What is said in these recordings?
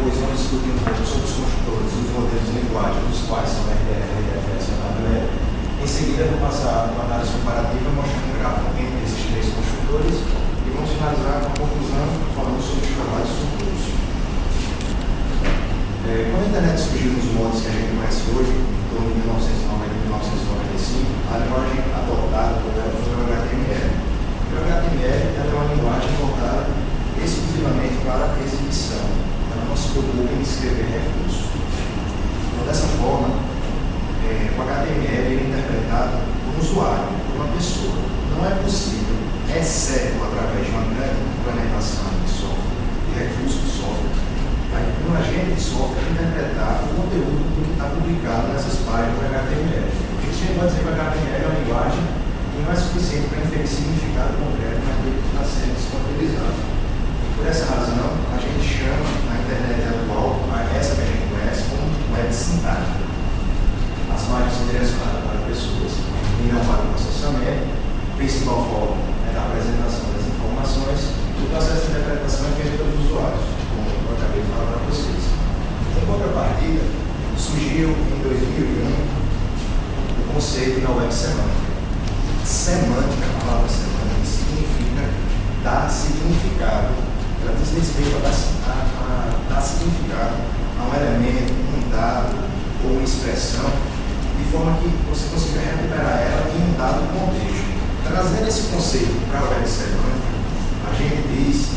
Depois vamos discutir um pouco sobre os construtores e os modelos de linguagem, dos quais são RDF, RDFS e WL. Em seguida, vou passar uma análise comparativa mostrando um gráfico entre esses três construtores e vamos finalizar com a conclusão falando sobre os trabalhos futuros. Quando a internet surgiu nos moldes que a gente conhece hoje, em torno de 1990 e 1995, a linguagem adotada por ela foi o HTML. O HTML é uma linguagem voltada exclusivamente para a exibição. Ela não se preocupa em escrever recursos. Então, dessa forma, o HTML é interpretado por um usuário, por uma pessoa. Não é possível, exceto através de uma grande implementação de software, de recursos de software, um agente de software interpretar o conteúdo do que está publicado nessas páginas do HTML. A gente sempre pode dizer que o HTML é uma linguagem que não é suficiente para inferir significado concreto naquilo que está sendo disponibilizado. Por essa razão, a gente chama a internet atual, essa que a gente conhece, como web sintática. As páginas são direcionadas para pessoas e não para o processamento. A principal forma é da apresentação das informações e o processo de interpretação é feito pelos usuários, como eu acabei de falar para vocês. Em contrapartida, surgiu em 2001 o conceito da web semântica. Semântica, a palavra semântica, significa dar significado, ela diz respeito a dar significado a um elemento, um dado ou uma expressão, de forma que você consiga recuperar ela em um dado contexto. Trazendo esse conceito para a web semântica, a gente diz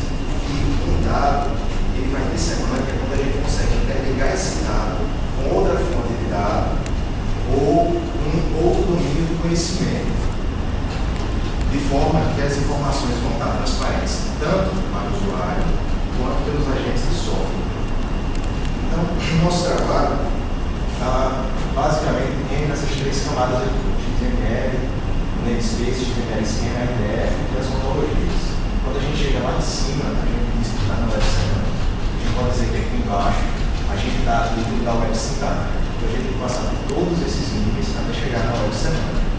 que um dado ele vai ter semântica quando a gente consegue interligar esse dado com outra fonte de dado ou um outro domínio do conhecimento, de forma que as informações vão estar transparentes tanto para o usuário quanto pelos agentes de software. Então, o nosso trabalho está basicamente entre essas três camadas aqui: XML, namespace, XML esquema, RDF e as ontologias. Quando a gente chega lá em cima, a gente diz que está na web semântica. A gente pode dizer que aqui embaixo a gente está dentro da web sintática. Então a gente tem que passar por todos esses níveis até chegar na web semântica.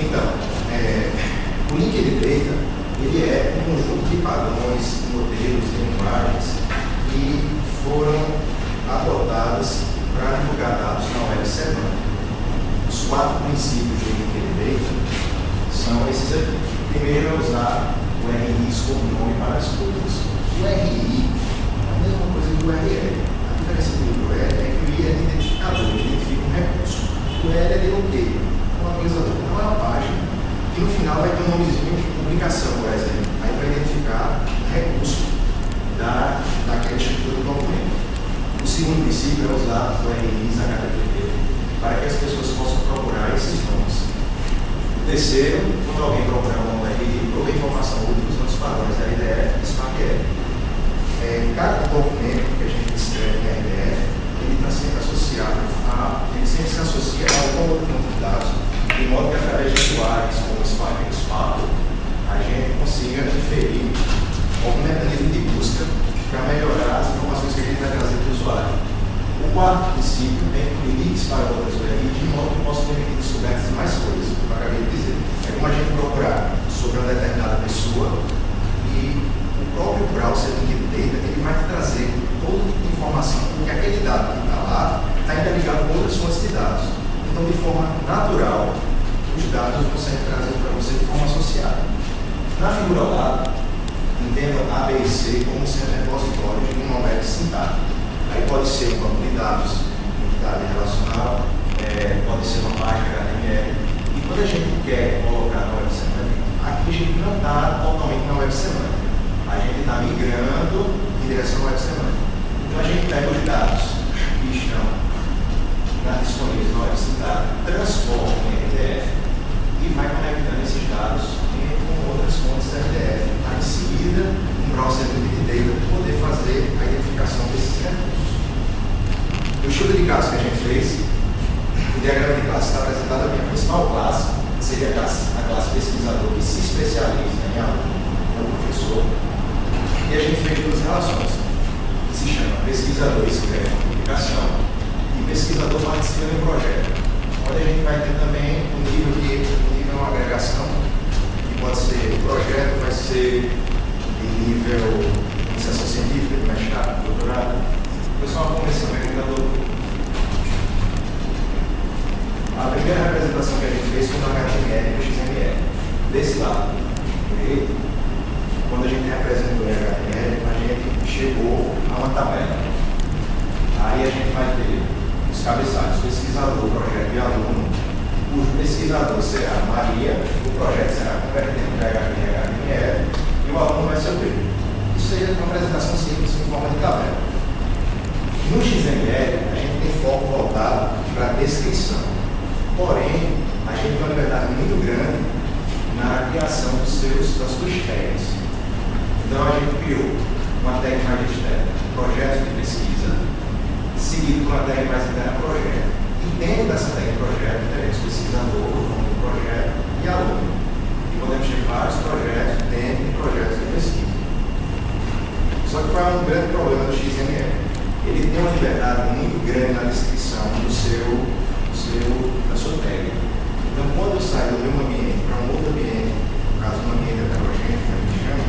Então, o Linked Data ele é um conjunto de padrões, modelos, linguagens que foram adotadas para divulgar dados na web semântica. Os 4 princípios do Linked Data são esses aqui. Primeiro é usar o RI como nome para as coisas. O RI é a mesma coisa que o URL. A diferença do URL é que o I é de identificador, ele identifica um recurso. O L é de loqueiro, um atualizador. Então é uma página que no final vai ter um nomezinho de publicação, por exemplo. Aí vai identificar o recurso daquela estrutura do documento. O segundo princípio é usar o RIs HTTP para que as pessoas possam procurar esses nomes. O terceiro, quando alguém procurar um RI, procura informação útil usando os padrões da RDF e SPARQL. Cada documento que a gente escreve em RDF, ele está sempre associado ele sempre se associa a alguma outra fonte de dados, de modo que através de usuários como o Spark e o SPARQL, a gente consiga inferir algum mecanismo de busca para melhorar as informações que a gente vai trazer para o usuário. O quarto princípio é incluir links para outras URLs, de modo que possam permitir descobertas de mais coisas, como eu acabei de dizer. É como a gente procurar sobre uma determinada pessoa e o próprio browser Linked Data ele vai trazer todo tipo de informação, porque aquele dado que está lá está interligado com outras fontes de dados. Então, de forma natural, os dados vão ser trazidos para você de forma associada. Na figura ao lado, entenda A, B e C como sendo repositórios de uma web sintática. Aí pode ser um banco de dados, entidade relacional, pode ser uma página HTML. E quando a gente quer colocar na web semântica, aqui a gente não está totalmente na web semântica. A gente está migrando em direção à web semântica. Então a gente pega os dados que estão disponíveis na web sintática, transforma em RDF e vai conectando esses dados com outras fontes da RDF. Aí, em seguida, um browser Linked Data para poder fazer a identificação desses recursos. No estudo de caso que a gente fez, o diagrama de classe está apresentado aqui. A principal classe seria a classe pesquisador que se especializa em aluno, é o professor. E a gente fez duas relações, que se chama pesquisador escreve uma publicação e pesquisador participa de um projeto. Onde a gente vai ter também um nível de uma agregação, que pode ser, o projeto vai ser de nível seria uma apresentação simples em forma de tabela. No XML, a gente tem foco voltado para a descrição. Porém, a gente tem uma liberdade muito grande na criação das suas tags. Então, a gente criou uma tag mais externa, projeto de pesquisa, seguido por uma tag mais interna, projeto. E dentro dessa tag projeto, teremos pesquisador, nome do projeto e aluno. E podemos ter vários projetos dentro de projetos de pesquisa. Só que qual é um grande problema do XML? Ele tem uma liberdade muito grande na descrição da sua tag. Então, quando eu saio do meu ambiente para um outro ambiente, no caso, um ambiente heterogêneo, que a gente chama,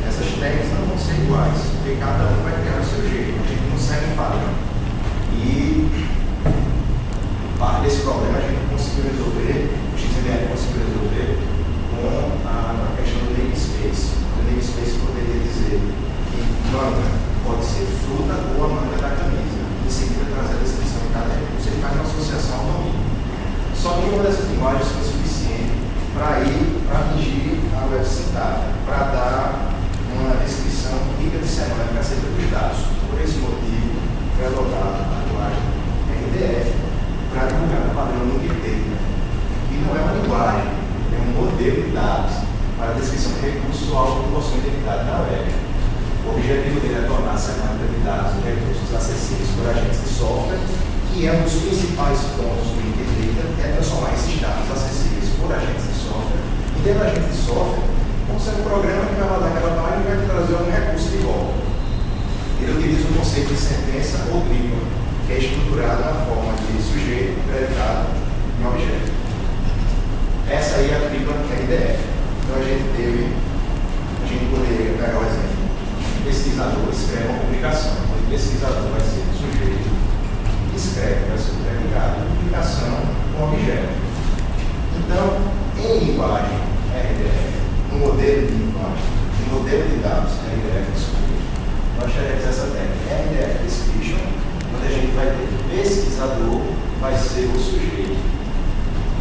essas tags não vão ser iguais, porque cada um vai criar o seu jeito, a gente não segue um padrão. E parte desse problema a gente conseguiu resolver, o XML conseguiu resolver com a questão do namespace. O namespace poderia dizer que manga pode ser fruta ou a manga da camisa. Em seguida, trazer a descrição de cada recurso, ele faz uma associação ao domínio. Só que uma dessas linguagens foi suficiente para atingir a web sintática, para dar uma descrição rica de semântica acerca dos dados. Por esse motivo, foi adotada a linguagem RDF para divulgar o padrão Wikipedia. E não é uma linguagem, é um modelo de dados para a descrição de recursos ou algo que possui identidade na web. O objetivo dele é tornar a semântica de dados e recursos acessíveis por agentes de software, que é um dos principais pontos do Wikipedia, que é transformar esses dados acessíveis por agentes de software. E dentro do agente de software, como ser um programa que vai rodar aquela página e vai trazer algum recurso de volta. Ele utiliza o conceito de sentença ou tripla, que é estruturado na forma de sujeito, predicado e objeto. Essa aí é a tripla RDF. Então a gente poderia pegar o exemplo. O pesquisador escreve uma publicação. O pesquisador vai ser o sujeito, escreve, vai ser o predicado, publicação com objeto. Então, em linguagem RDF, no modelo de linguagem, no modelo de dados RDF, nós teremos essa técnica RDF Description, onde a gente vai ter pesquisador, vai ser o sujeito.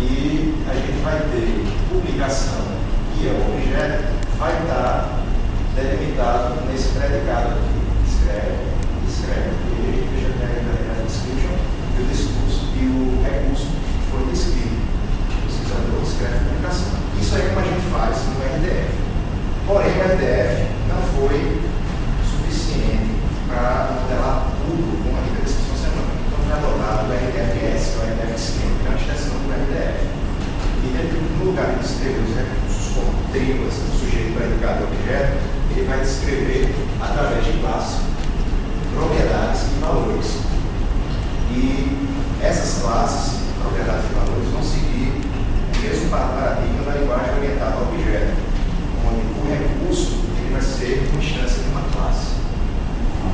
E a gente vai ter publicação, que é o objeto, vai estar delimitado nesse predicado aqui. Escreve. E a gente deixa a description e o discurso e o recurso que foi descrito. O pesquisador escreve a publicação. Isso aí é como a gente faz no RDF. Porém, o RDF não foi suficiente para modelar tudo com a descrição semântica. Então, foi adotado o RDFS, que é o RDF Schema, que é uma extensão do RDF. E no lugar de descrever os recursos como triplas, sujeito, predicado e objeto, ele vai descrever através de classes, propriedades e valores. E essas classes, propriedades e valores, vão seguir o mesmo paradigma da linguagem orientada ao objeto, onde o recurso ele vai ser uma instância de uma classe.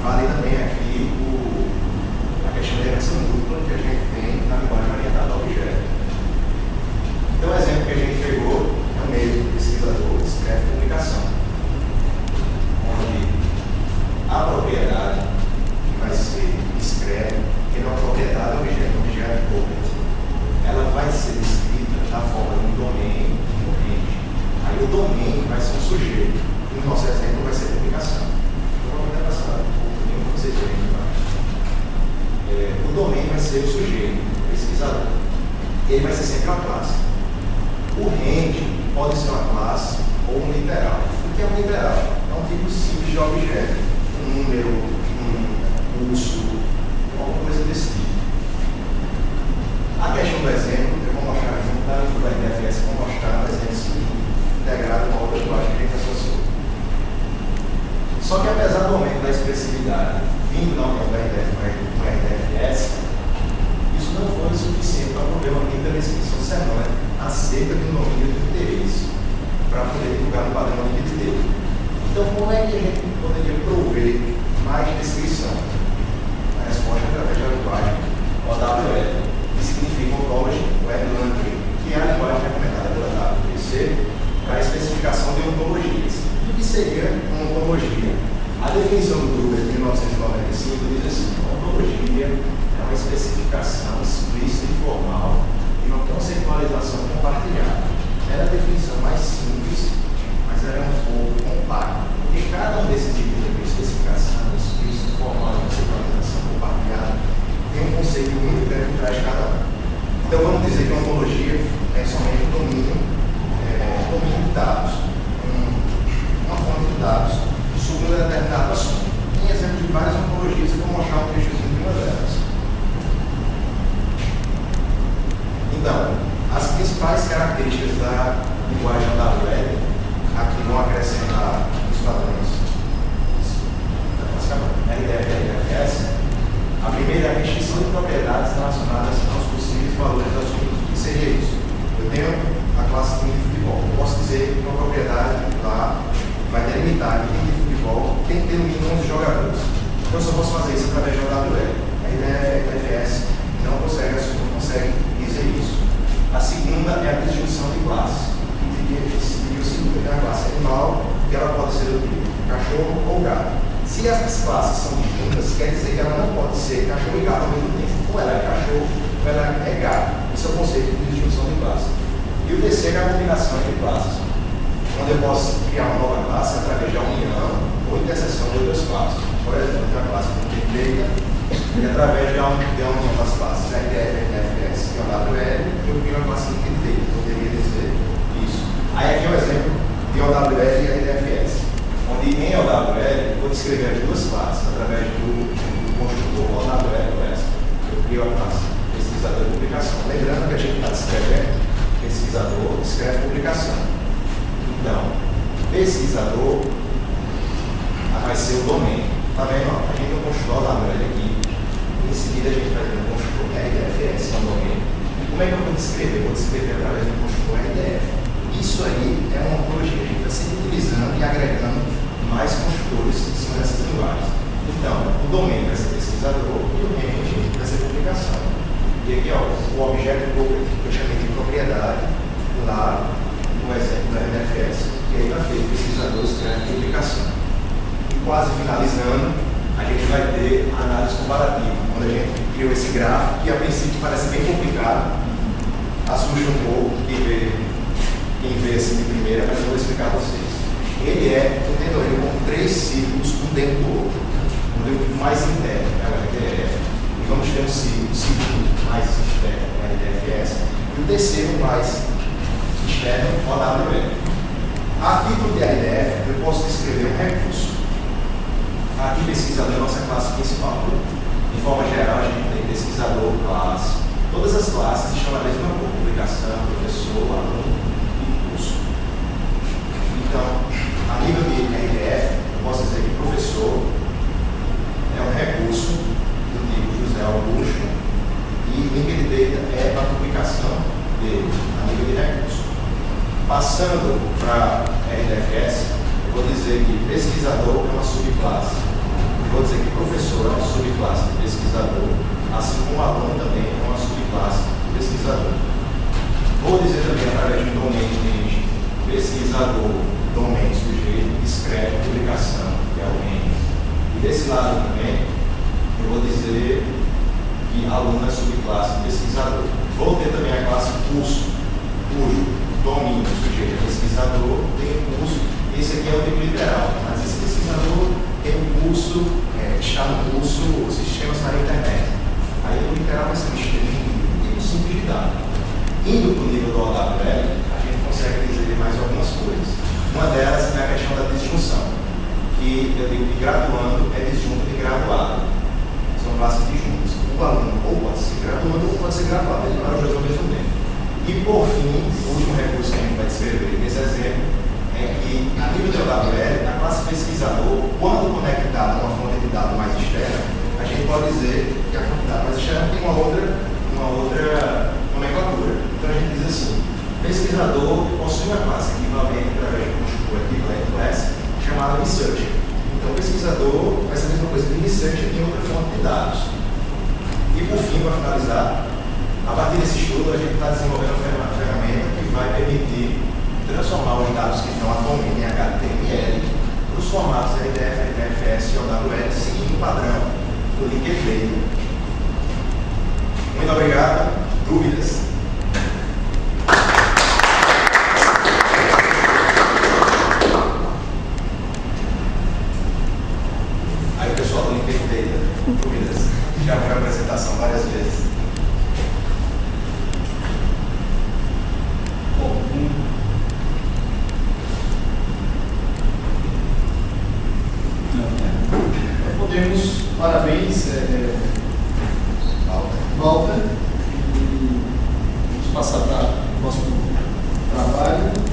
Vale também aqui a questão da herança múltipla que a gente tem na linguagem orientada ao objeto. Então, o exemplo que a gente pegou é o mesmo pesquisador escreve publicação, onde a propriedade que vai ser escreve, que não é uma propriedade objeto object, ela vai ser descrita da forma de um domínio e um range. Aí o domínio vai ser um sujeito, e no nosso exemplo vai ser publicação. Então, vamos até passar um pouquinho para vocês verem embaixo. O domínio vai ser o sujeito, o pesquisador. Ele vai ser sempre uma classe. O range pode ser uma classe ou um literal. O que é um literal? É um tipo simples de objeto. Um número, um curso, alguma coisa desse tipo. A questão do exemplo, eu vou mostrar junto da RDFS, vou mostrar o exemplo integrado com a outra linguagem que a gente associou. Só que apesar do aumento da expressividade vindo da união do RDFS, isso não foi o suficiente para prover uma quinta descrição semântica acerca de um domínio de interesse para poder divulgar no padrão de dele. Então, como é que a gente poderia prover mais descrição? A resposta é através da linguagem OWL, que significa Ontology Web Language, que é a linguagem recomendada pela WPC para a especificação de ontologias. E o que seria uma ontologia? A definição do Gruber de 1995 diz assim: a ontologia é uma especificação explícita e formal e uma conceitualização compartilhada. Era a definição mais simples, mas era um pouco compacta, porque cada um desses tipos de tem que ter no mínimo 11 jogadores. Então, eu só posso fazer isso através de OWL. A IDFS não consegue dizer isso. A segunda é a disjunção de classes. Que o segundo é a classe animal, que ela pode ser do tipo cachorro ou gato. Se essas classes são disjuntas, quer dizer que ela não pode ser cachorro e gato ao mesmo tempo. Ou ela é cachorro, ou ela é gato. Esse é o conceito de disjunção de classes. E o terceiro é a combinação entre classes, onde eu posso criar uma nova classe através de união ou interseção de outras classes. Por exemplo, a classe multiplica e através da união das classes IDFS e OWL, eu crio uma classe multiplica. Poderia dizer isso. Aí aqui é um exemplo de OWL e IDFS, onde em OWL eu vou descrever as duas classes através do construtor OWL. Eu crio a classe pesquisador de publicação. Lembrando que a gente está descrevendo pesquisador, escreve publicação. Então, pesquisador vai ser o domínio. Tá vendo? A gente tem um construtor OWL aqui. Em seguida a gente vai ter um construtor que é IDFS, que é um domínio. E como é que eu vou descrever? Eu vou descrever através do construtor IDF. Isso aí é uma ontologia que a gente está sempre utilizando e agregando mais construtores em cima dessas linguagens. Então, o domínio vai ser pesquisador e o range vai ser publicação. E aqui, ó, o objeto que eu chamei de propriedade, lá no exemplo da IDFS, que aí vai ter pesquisador, escreve publicação. E quase finalizando, a gente vai ter a análise comparativa, onde a gente criou esse gráfico, que a princípio parece bem complicado, assusta um pouco quem vê assim de primeira, mas eu vou explicar a vocês. Ele é um tendoril com 3 círculos um dentro do outro. O mais interno é o RDF, e vamos ter um círculo mais externo, o RDFS, e o terceiro mais externo, o OWL. A título de RDF, eu posso descrever um recurso. Aqui, pesquisador é a nossa classe principal. De forma geral, a gente tem pesquisador, classe. Todas as classes estão na mesma cor: publicação, professor, aluno e curso. Então, a nível de RDF, eu posso dizer que professor é um recurso do tipo José Augusto e Linked Data é a publicação dele, a nível de recurso. Passando para RDFS, eu vou dizer que pesquisador é uma subclasse. Eu vou dizer que professor é uma subclasse de pesquisador, assim como aluno também é uma subclasse de pesquisador. Vou dizer também através de um domínio de pesquisador, domínio sujeito, escreve publicação, que é o range. E desse lado também, eu vou dizer que aluno é subclasse de pesquisador. Vou ter também a classe curso, cujo domínio sujeito é pesquisador, tem um curso. Esse aqui é o tipo literal, mas esse pesquisador tem um curso, está no curso Sistemas para a Internet. Aí o literal vai ser um tipo simples de dado. Indo para o nível do OWL, a gente consegue dizer mais algumas coisas. Uma delas é a questão da disjunção, que eu digo que graduando é disjunto de graduado. São classes disjuntas. O aluno ou pode ser graduando ou pode ser graduado, ele não é os dois ao mesmo tempo. E por fim, o último recurso que a gente vai descrever nesse exemplo é que, a nível de OWL, a classe pesquisador, quando conectada a uma fonte de dados mais externa, a gente pode dizer que a fonte de dados mais externa tem uma outra nomenclatura. Então a gente diz assim: pesquisador possui uma classe equivalente através do construtor equivalente class chamada researcher. Então o pesquisador vai ser a mesma coisa que researcher em outra fonte de dados. E por fim, para finalizar, a partir desse estudo a gente está desenvolvendo uma ferramenta que vai permitir transformar os dados que estão atualmente em HTML para os formatos RDF, RDFS e OWL, seguindo o padrão do Linked Data. Muito obrigado. Dúvidas? Aí o pessoal do Linked Data, dúvidas? Já foi a apresentação várias vezes. Bom, podemos, parabéns, Walter, e vamos passar para o próximo trabalho.